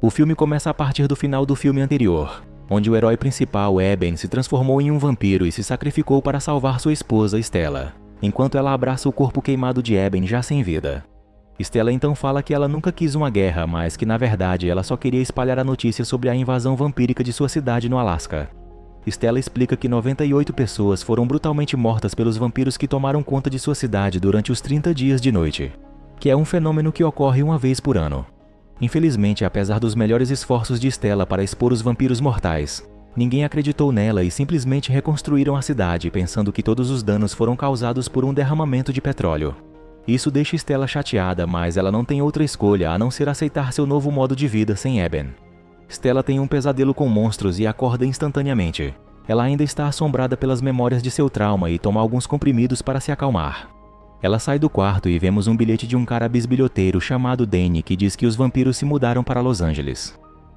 O filme começa a partir do final do filme anterior, onde o herói principal, Eben, se transformou em um vampiro e se sacrificou para salvar sua esposa, Stella, enquanto ela abraça o corpo queimado de Eben já sem vida. Stella então fala que ela nunca quis uma guerra, mas que na verdade ela só queria espalhar a notícia sobre a invasão vampírica de sua cidade no Alasca. Stella explica que 98 pessoas foram brutalmente mortas pelos vampiros que tomaram conta de sua cidade durante os 30 dias de noite, que é um fenômeno que ocorre uma vez por ano. Infelizmente, apesar dos melhores esforços de Stella para expor os vampiros mortais, ninguém acreditou nela e simplesmente reconstruíram a cidade pensando que todos os danos foram causados por um derramamento de petróleo. Isso deixa Stella chateada, mas ela não tem outra escolha a não ser aceitar seu novo modo de vida sem Eben. Stella tem um pesadelo com monstros e acorda instantaneamente. Ela ainda está assombrada pelas memórias de seu trauma e toma alguns comprimidos para se acalmar. Ela sai do quarto e vemos um bilhete de um cara bisbilhoteiro chamado Danny que diz que os vampiros se mudaram para Los Angeles.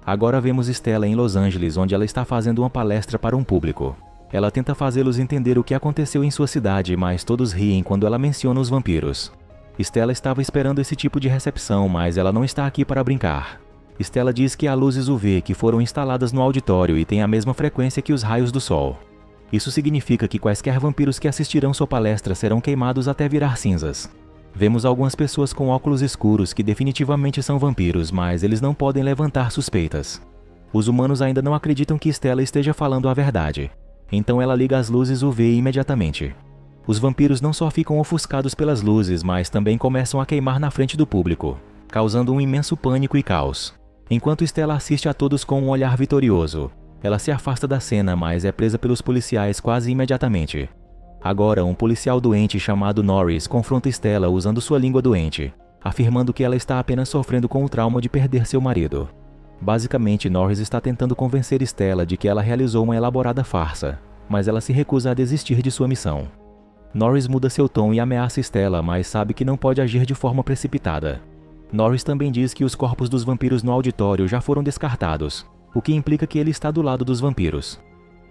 Agora vemos Stella em Los Angeles, onde ela está fazendo uma palestra para um público. Ela tenta fazê-los entender o que aconteceu em sua cidade, mas todos riem quando ela menciona os vampiros. Stella estava esperando esse tipo de recepção, mas ela não está aqui para brincar. Stella diz que há luzes UV que foram instaladas no auditório e têm a mesma frequência que os raios do sol. Isso significa que quaisquer vampiros que assistirão sua palestra serão queimados até virar cinzas. Vemos algumas pessoas com óculos escuros que definitivamente são vampiros, mas eles não podem levantar suspeitas. Os humanos ainda não acreditam que Stella esteja falando a verdade. Então ela liga as luzes UV imediatamente. Os vampiros não só ficam ofuscados pelas luzes, mas também começam a queimar na frente do público, causando um imenso pânico e caos. Enquanto Stella assiste a todos com um olhar vitorioso, ela se afasta da cena, mas é presa pelos policiais quase imediatamente. Agora, um policial doente chamado Norris confronta Stella usando sua língua doente, afirmando que ela está apenas sofrendo com o trauma de perder seu marido. Basicamente, Norris está tentando convencer Stella de que ela realizou uma elaborada farsa, mas ela se recusa a desistir de sua missão. Norris muda seu tom e ameaça Stella, mas sabe que não pode agir de forma precipitada. Norris também diz que os corpos dos vampiros no auditório já foram descartados, o que implica que ele está do lado dos vampiros.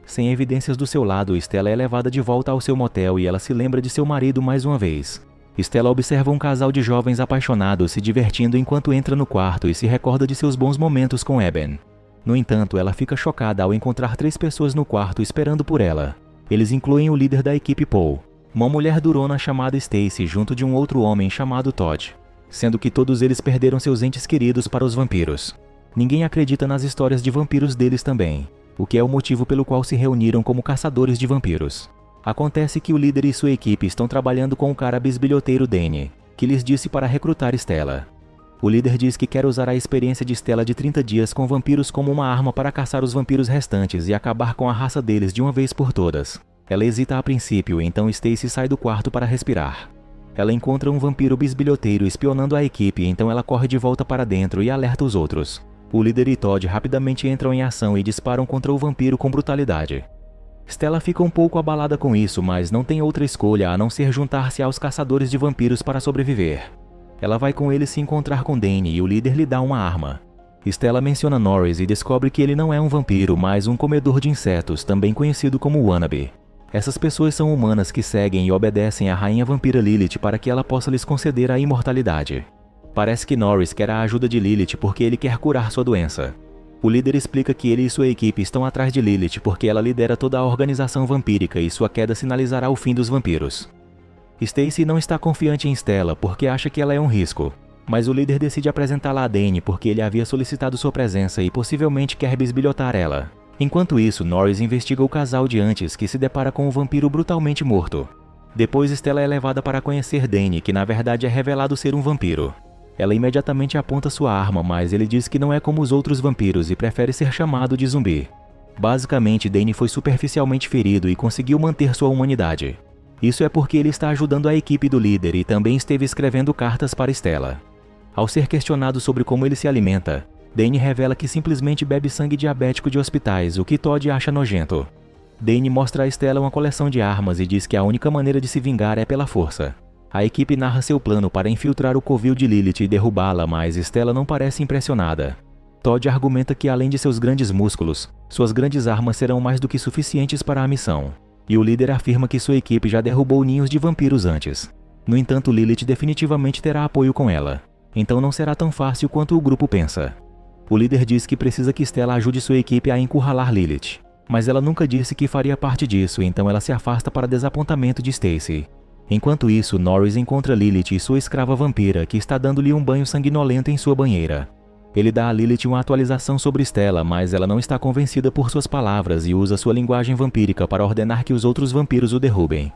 Sem evidências do seu lado, Stella é levada de volta ao seu motel e ela se lembra de seu marido mais uma vez. Stella observa um casal de jovens apaixonados se divertindo enquanto entra no quarto e se recorda de seus bons momentos com Eben. No entanto, ela fica chocada ao encontrar 3 pessoas no quarto esperando por ela. Eles incluem o líder da equipe Paul, uma mulher durona chamada Stacy junto de um outro homem chamado Todd, sendo que todos eles perderam seus entes queridos para os vampiros. Ninguém acredita nas histórias de vampiros deles também, o que é o motivo pelo qual se reuniram como caçadores de vampiros. Acontece que o líder e sua equipe estão trabalhando com o cara bisbilhoteiro Danny, que lhes disse para recrutar Stella. O líder diz que quer usar a experiência de Stella de 30 dias com vampiros como uma arma para caçar os vampiros restantes e acabar com a raça deles de uma vez por todas. Ela hesita a princípio, então Stacy sai do quarto para respirar. Ela encontra um vampiro bisbilhoteiro espionando a equipe, então ela corre de volta para dentro e alerta os outros. O líder e Todd rapidamente entram em ação e disparam contra o vampiro com brutalidade. Stella fica um pouco abalada com isso, mas não tem outra escolha a não ser juntar-se aos caçadores de vampiros para sobreviver. Ela vai com eles se encontrar com Danny e o líder lhe dá uma arma. Stella menciona Norris e descobre que ele não é um vampiro, mas um comedor de insetos, também conhecido como Wannabe. Essas pessoas são humanas que seguem e obedecem à rainha vampira Lilith para que ela possa lhes conceder a imortalidade. Parece que Norris quer a ajuda de Lilith porque ele quer curar sua doença. O líder explica que ele e sua equipe estão atrás de Lilith porque ela lidera toda a organização vampírica e sua queda sinalizará o fim dos vampiros. Stacy não está confiante em Stella porque acha que ela é um risco, mas o líder decide apresentá-la a Danny porque ele havia solicitado sua presença e possivelmente quer bisbilhotar ela. Enquanto isso, Norris investiga o casal de antes que se depara com um vampiro brutalmente morto. Depois, Stella é levada para conhecer Danny, que na verdade é revelado ser um vampiro. Ela imediatamente aponta sua arma, mas ele diz que não é como os outros vampiros e prefere ser chamado de zumbi. Basicamente, Danny foi superficialmente ferido e conseguiu manter sua humanidade. Isso é porque ele está ajudando a equipe do líder e também esteve escrevendo cartas para Stella. Ao ser questionado sobre como ele se alimenta, Danny revela que simplesmente bebe sangue diabético de hospitais, o que Todd acha nojento. Danny mostra a Stella uma coleção de armas e diz que a única maneira de se vingar é pela força. A equipe narra seu plano para infiltrar o covil de Lilith e derrubá-la, mas Stella não parece impressionada. Todd argumenta que além de seus grandes músculos, suas grandes armas serão mais do que suficientes para a missão. E o líder afirma que sua equipe já derrubou ninhos de vampiros antes. No entanto, Lilith definitivamente terá apoio com ela. Então não será tão fácil quanto o grupo pensa. O líder diz que precisa que Stella ajude sua equipe a encurralar Lilith, mas ela nunca disse que faria parte disso, então ela se afasta para desapontamento de Stacy. Enquanto isso, Norris encontra Lilith e sua escrava vampira, que está dando-lhe um banho sanguinolento em sua banheira. Ele dá a Lilith uma atualização sobre Stella, mas ela não está convencida por suas palavras e usa sua linguagem vampírica para ordenar que os outros vampiros o derrubem.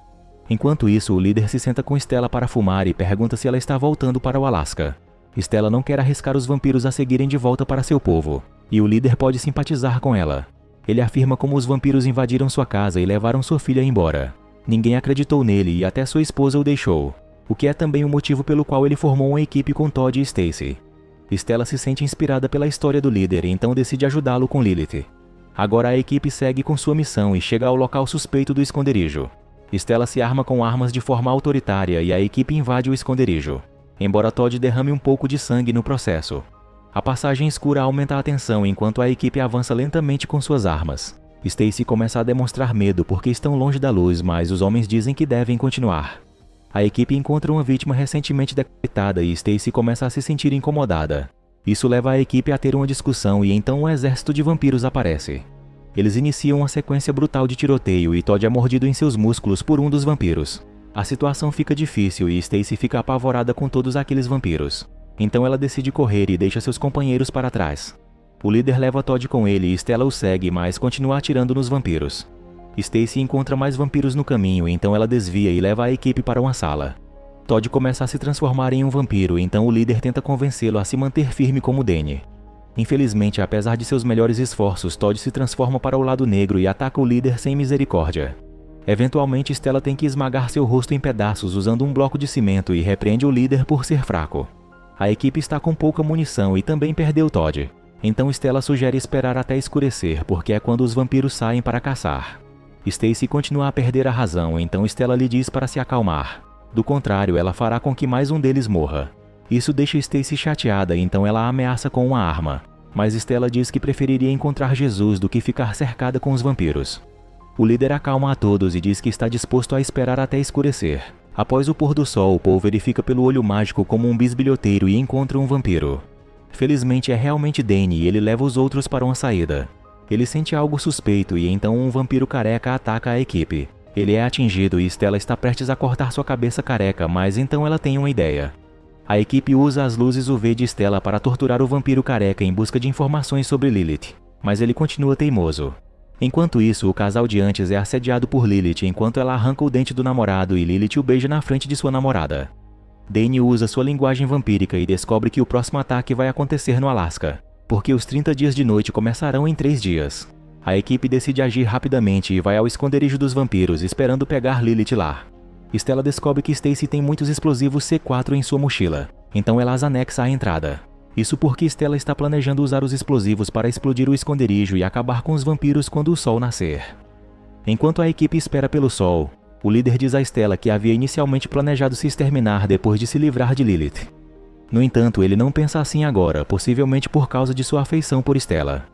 Enquanto isso, o líder se senta com Stella para fumar e pergunta se ela está voltando para o Alasca. Stella não quer arriscar os vampiros a seguirem de volta para seu povo, e o líder pode simpatizar com ela. Ele afirma como os vampiros invadiram sua casa e levaram sua filha embora. Ninguém acreditou nele e até sua esposa o deixou, o que é também o motivo pelo qual ele formou uma equipe com Todd e Stacy. Stella se sente inspirada pela história do líder e então decide ajudá-lo com Lilith. Agora a equipe segue com sua missão e chega ao local suspeito do esconderijo. Stella se arma com armas de forma autoritária e a equipe invade o esconderijo, embora Todd derrame um pouco de sangue no processo. A passagem escura aumenta a tensão enquanto a equipe avança lentamente com suas armas. Stacy começa a demonstrar medo porque estão longe da luz, mas os homens dizem que devem continuar. A equipe encontra uma vítima recentemente decapitada e Stacy começa a se sentir incomodada. Isso leva a equipe a ter uma discussão e então um exército de vampiros aparece. Eles iniciam uma sequência brutal de tiroteio e Todd é mordido em seus músculos por um dos vampiros. A situação fica difícil e Stacy fica apavorada com todos aqueles vampiros. Então ela decide correr e deixa seus companheiros para trás. O líder leva Todd com ele e Stella o segue, mas continua atirando nos vampiros. Stacy encontra mais vampiros no caminho, então ela desvia e leva a equipe para uma sala. Todd começa a se transformar em um vampiro, então o líder tenta convencê-lo a se manter firme como Danny. Infelizmente, apesar de seus melhores esforços, Todd se transforma para o lado negro e ataca o líder sem misericórdia. Eventualmente, Stella tem que esmagar seu rosto em pedaços usando um bloco de cimento e repreende o líder por ser fraco. A equipe está com pouca munição e também perdeu Todd. Então Stella sugere esperar até escurecer, porque é quando os vampiros saem para caçar. Stacy continua a perder a razão, então Stella lhe diz para se acalmar. Do contrário, ela fará com que mais um deles morra. Isso deixa Stacy chateada, então ela a ameaça com uma arma. Mas Stella diz que preferiria encontrar Jesus do que ficar cercada com os vampiros. O líder acalma a todos e diz que está disposto a esperar até escurecer. Após o pôr do sol, Paul verifica pelo olho mágico como um bisbilhoteiro e encontra um vampiro. Felizmente é realmente Danny e ele leva os outros para uma saída. Ele sente algo suspeito e então um vampiro careca ataca a equipe. Ele é atingido e Stella está prestes a cortar sua cabeça careca, mas então ela tem uma ideia. A equipe usa as luzes UV de Stella para torturar o vampiro careca em busca de informações sobre Lilith, mas ele continua teimoso. Enquanto isso, o casal de antes é assediado por Lilith enquanto ela arranca o dente do namorado e Lilith o beija na frente de sua namorada. Danny usa sua linguagem vampírica e descobre que o próximo ataque vai acontecer no Alasca, porque os 30 dias de noite começarão em 3 dias. A equipe decide agir rapidamente e vai ao esconderijo dos vampiros, esperando pegar Lilith lá. Stella descobre que Stacy tem muitos explosivos C4 em sua mochila, então ela as anexa à entrada. Isso porque Stella está planejando usar os explosivos para explodir o esconderijo e acabar com os vampiros quando o sol nascer. Enquanto a equipe espera pelo sol, o líder diz a Stella que havia inicialmente planejado se exterminar depois de se livrar de Lilith. No entanto, ele não pensa assim agora, possivelmente por causa de sua afeição por Stella.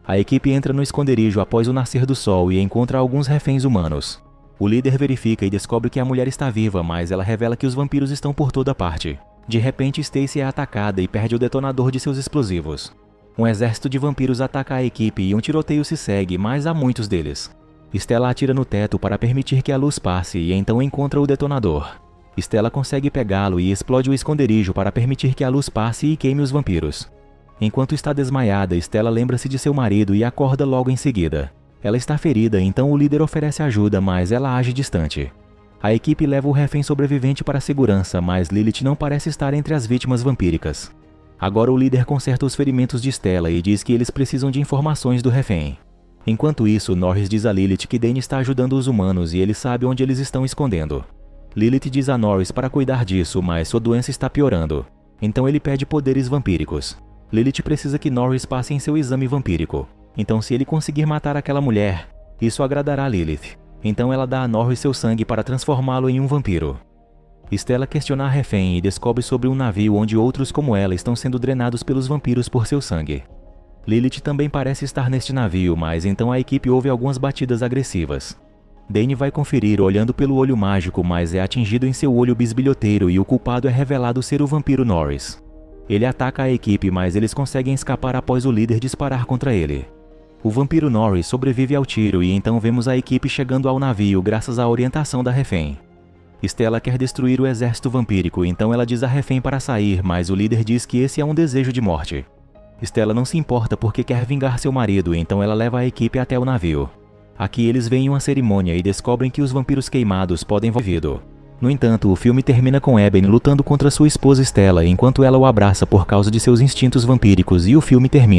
A equipe entra no esconderijo após o nascer do sol e encontra alguns reféns humanos. O líder verifica e descobre que a mulher está viva, mas ela revela que os vampiros estão por toda parte. De repente, Stacy é atacada e perde o detonador de seus explosivos. Um exército de vampiros ataca a equipe e um tiroteio se segue, mas há muitos deles. Stella atira no teto para permitir que a luz passe e então encontra o detonador. Stella consegue pegá-lo e explode o esconderijo para permitir que a luz passe e queime os vampiros. Enquanto está desmaiada, Stella lembra-se de seu marido e acorda logo em seguida. Ela está ferida, então o líder oferece ajuda, mas ela age distante. A equipe leva o refém sobrevivente para a segurança, mas Lilith não parece estar entre as vítimas vampíricas. Agora o líder conserta os ferimentos de Stella e diz que eles precisam de informações do refém. Enquanto isso, Norris diz a Lilith que Danny está ajudando os humanos e ele sabe onde eles estão escondendo. Lilith diz a Norris para cuidar disso, mas sua doença está piorando. Então ele pede poderes vampíricos. Lilith precisa que Norris passe em seu exame vampírico. Então se ele conseguir matar aquela mulher, isso agradará Lilith. Então ela dá a Norris seu sangue para transformá-lo em um vampiro. Stella questiona a refém e descobre sobre um navio onde outros como ela estão sendo drenados pelos vampiros por seu sangue. Lilith também parece estar neste navio, mas então a equipe ouve algumas batidas agressivas. Danny vai conferir olhando pelo olho mágico, mas é atingido em seu olho bisbilhoteiro e o culpado é revelado ser o vampiro Norris. Ele ataca a equipe, mas eles conseguem escapar após o líder disparar contra ele. O vampiro Norris sobrevive ao tiro e então vemos a equipe chegando ao navio graças à orientação da refém. Stella quer destruir o exército vampírico, então ela diz à refém para sair, mas o líder diz que esse é um desejo de morte. Stella não se importa porque quer vingar seu marido, então ela leva a equipe até o navio. Aqui eles veem uma cerimônia e descobrem que os vampiros queimados podem viver. No entanto, o filme termina com Eben lutando contra sua esposa Stella enquanto ela o abraça por causa de seus instintos vampíricos e o filme termina.